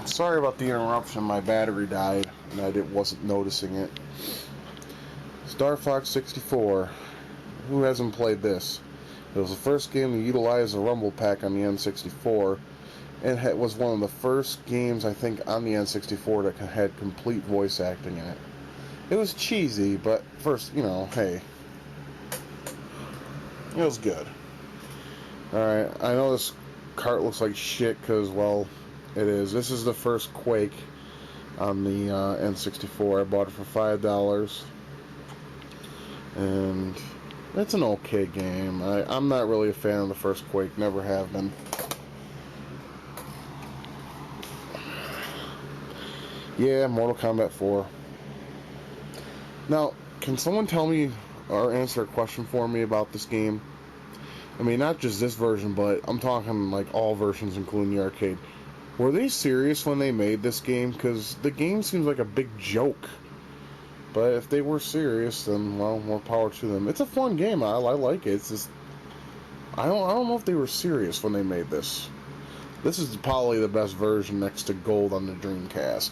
Sorry about the interruption. My battery died, and I wasn't noticing it. Star Fox 64. Who hasn't played this? It was the first game to utilize the Rumble Pack on the N64, and it was one of the first games, I think, on the N64 that had complete voice acting in it. It was cheesy, but first, hey, it was good. Alright, I know this cart looks like shit because, well, it is. This is the first Quake on the N64. I bought it for $5, and it's an okay game. I'm not really a fan of the first Quake, never have been. Yeah, Mortal Kombat 4. Now, can someone tell me or answer a question for me about this game? I mean, not just this version, but I'm talking like all versions, including the arcade. Were they serious when they made this game? Because the game seems like a big joke. But if they were serious, then, well, more power to them. It's a fun game. I like it. It's just, I don't know if they were serious when they made this. This is probably the best version next to Gold on the Dreamcast.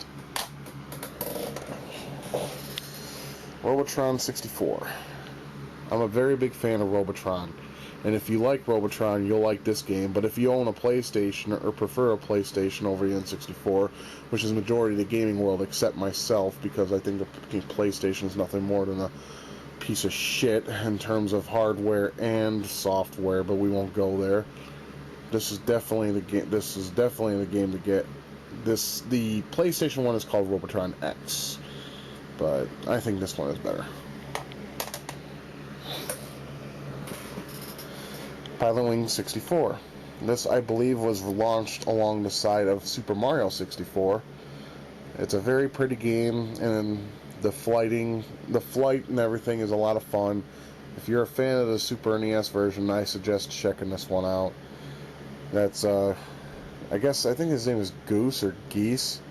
Robotron 64. I'm a very big fan of Robotron. And if you like Robotron, you'll like this game. But if you own a PlayStation or prefer a PlayStation over the N64, which is the majority of the gaming world except myself, because I think the PlayStation is nothing more than a piece of shit in terms of hardware and software, but we won't go there. This is definitely the game. This is definitely the game to get. The PlayStation one is called Robotron X, but I think this one is better. Pilot Wing 64. This, I believe, was launched along the side of Super Mario 64. It's a very pretty game, and the flight and everything is a lot of fun. If you're a fan of the Super NES version, I suggest checking this one out. That's, I think his name is Goose or Geese.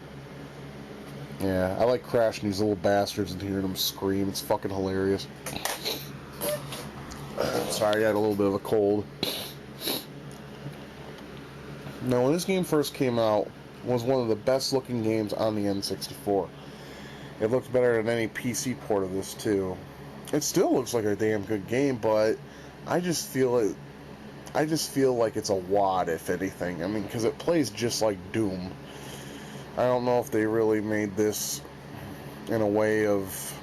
Yeah, I like crashing these little bastards and hearing them scream. It's fucking hilarious. Sorry, I had a little bit of a cold. Now, when this game first came out, it was one of the best looking games on the N64. It looked better than any PC port of this, too. It still looks like a damn good game, but I just feel like it's a wad, if anything. I mean, because it plays just like Doom. I don't know if they really made this in a way of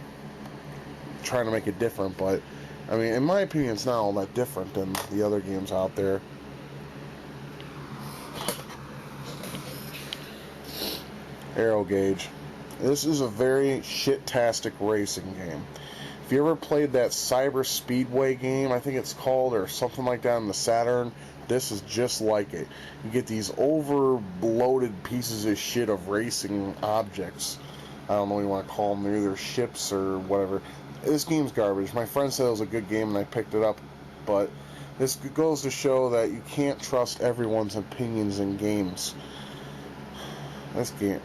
trying to make it different, but I mean, in my opinion, it's not all that different than the other games out there. Aero Gauge. This is a very shit-tastic racing game. If you ever played that Cyber Speedway game, I think it's called, or something like that on the Saturn, this is just like it. You get these overloaded pieces of shit of racing objects. I don't know what you want to call them. They're either ships or whatever. This game's garbage. My friend said it was a good game and I picked it up, but this goes to show that you can't trust everyone's opinions in games. This game,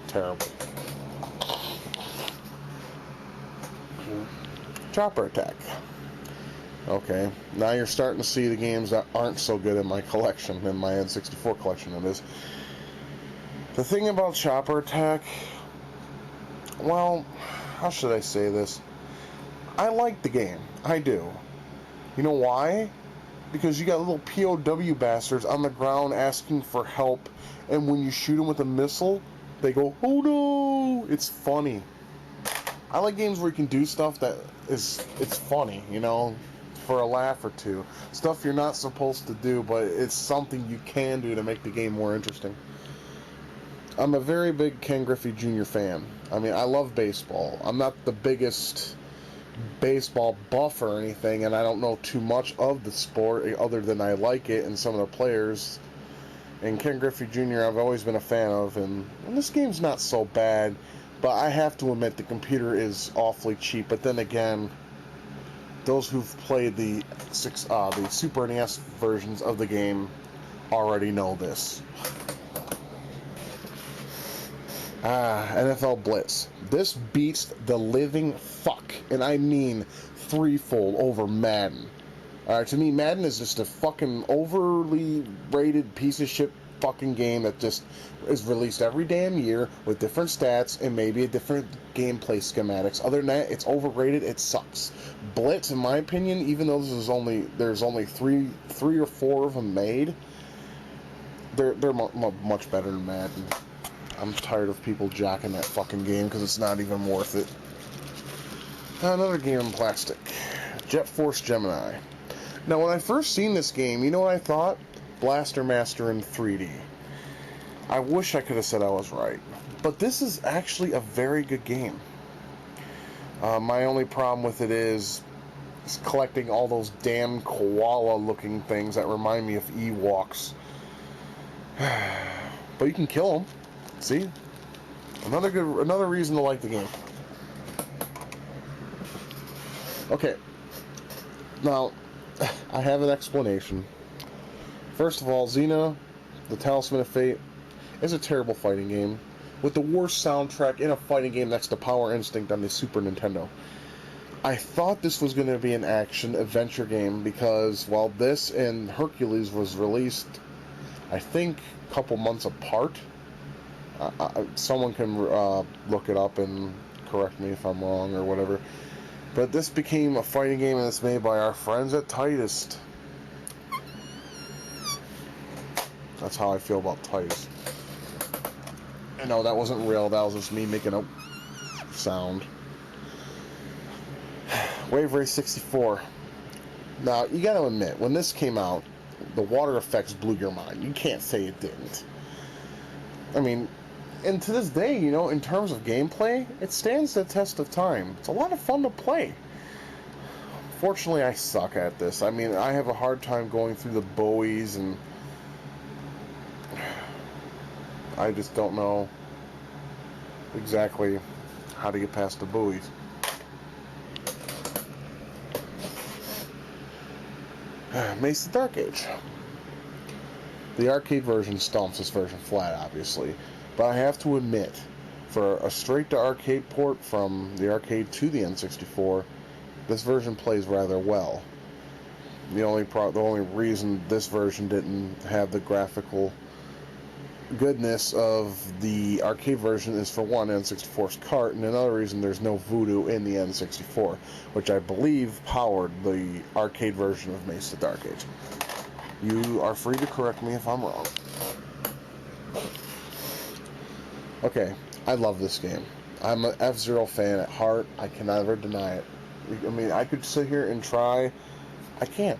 terrible. Chopper Attack. Okay, now you're starting to see the games that aren't so good in my collection, in my N64 collection, that is. The thing about Chopper Attack, well, how should I say this? I like the game. I do. You know why? Because you got little POW bastards on the ground asking for help, and when you shoot them with a missile, they go, oh no! It's funny. I like games where you can do stuff that it's funny, for a laugh or two. Stuff you're not supposed to do, but it's something you can do to make the game more interesting. I'm a very big Ken Griffey Jr. fan. I mean, I love baseball. I'm not the biggest baseball buff or anything, and I don't know too much of the sport other than I like it and some of the players. And Ken Griffey Jr. I've always been a fan of, and this game's not so bad, but I have to admit the computer is awfully cheap. But then again, those who've played the Super NES versions of the game already know this. NFL Blitz. This beats the living fuck, and I mean threefold, over Madden. To me, Madden is just a fucking overly rated piece of shit fucking game that just is released every damn year with different stats and maybe a different gameplay schematics. Other than that, it's overrated. It sucks. Blitz, in my opinion, even though there's only three or four of them made, they're much better than Madden. I'm tired of people jacking that fucking game because it's not even worth it. Another game in plastic, Jet Force Gemini. Now, when I first seen this game, you know what I thought? Blaster Master in 3D. I wish I could have said I was right. But this is actually a very good game. My only problem with it is collecting all those damn koala-looking things that remind me of Ewoks. But you can kill them. See? Another reason to like the game. Okay. Now, I have an explanation. First of all, Xena, the Talisman of Fate, is a terrible fighting game with the worst soundtrack in a fighting game next to Power Instinct on the Super Nintendo. I thought this was going to be an action-adventure game because while this and Hercules was released, I think, a couple months apart. Someone can look it up and correct me if I'm wrong or whatever. But this became a fighting game and it's made by our friends at Titus. That's how I feel about Titus. And no, that wasn't real. That was just me making a sound. Wave Race 64. Now, you gotta admit, when this came out, the water effects blew your mind. You can't say it didn't. I mean, and to this day, you know, in terms of gameplay, it stands the test of time. It's a lot of fun to play. Fortunately, I suck at this. I mean, I have a hard time going through the buoys, and I just don't know exactly how to get past the buoys. Mace the Dark Age. The arcade version stomps this version flat, obviously. But I have to admit, for a straight-to-arcade port from the arcade to the N64, this version plays rather well. The only reason this version didn't have the graphical goodness of the arcade version is, for one, N64's cart, and another reason there's no voodoo in the N64, which I believe powered the arcade version of Mace the Dark Age. You are free to correct me if I'm wrong. Okay, I love this game. I'm an F-Zero fan at heart. I can never deny it. I mean, I could sit here and try. I can't.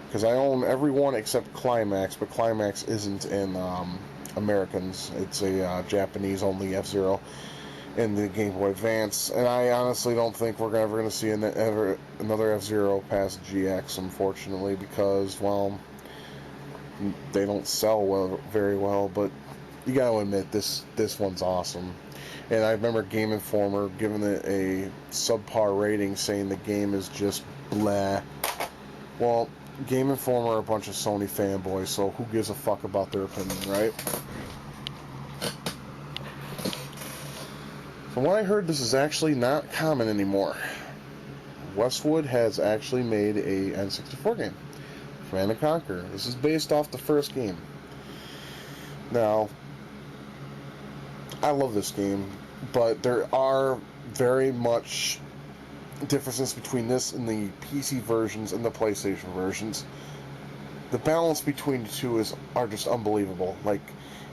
Because I own every one except Climax, but Climax isn't in Americans. It's a Japanese-only F-Zero in the Game Boy Advance. And I honestly don't think we're ever going to see another F-Zero past GX, unfortunately, because, well, they don't sell very well, but you gotta admit, this one's awesome. And I remember Game Informer giving it a subpar rating, saying the game is just blah. Well, Game Informer are a bunch of Sony fanboys, so who gives a fuck about their opinion, right? From what I heard, this is actually not common anymore. Westwood has actually made a N64 game, Command & Conquer. This is based off the first game. Now, I love this game, but there are very much differences between this and the PC versions and the PlayStation versions. The balance between the two are just unbelievable. Like,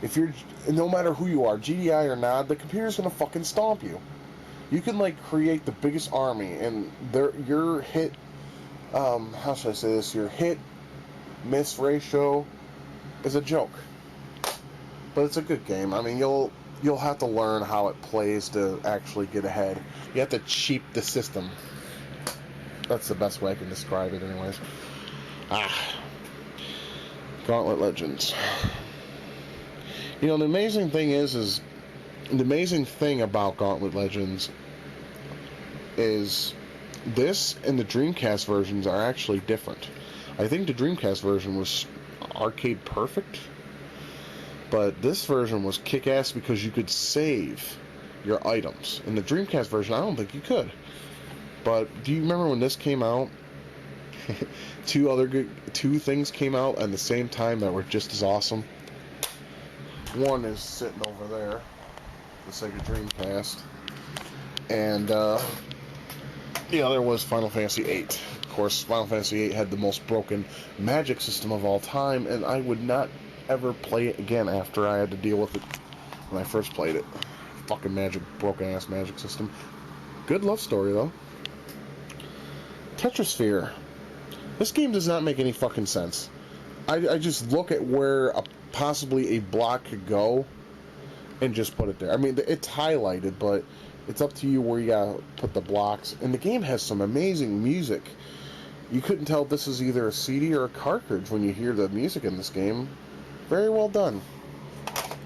if you're, no matter who you are, GDI or not, the computer's gonna fucking stomp you. You can, like, create the biggest army, and your hit, how should I say this, your hit-miss ratio is a joke. But it's a good game. I mean, you'll have to learn how it plays to actually get ahead. You have to cheat the system. That's the best way I can describe it, anyways. Gauntlet Legends. You know, the amazing thing about Gauntlet Legends is this and the Dreamcast versions are actually different. I think the Dreamcast version was arcade perfect, but this version was kick-ass because you could save your items. In the Dreamcast version, I don't think you could. But do you remember when this came out? Two things came out at the same time that were just as awesome. One is sitting over there, the Sega Dreamcast, and the other was Final Fantasy VIII. Of course, Final Fantasy VIII had the most broken magic system of all time, and I would not ever play it again after I had to deal with it when I first played it. Fucking broken ass magic system. Good love story though. Tetrasphere. This game does not make any fucking sense. I just look at where possibly a block could go and just put it there. I mean, it's highlighted, but it's up to you where you gotta put the blocks. And the game has some amazing music. You couldn't tell if this is either a CD or a cartridge when you hear the music in this game. Very well done.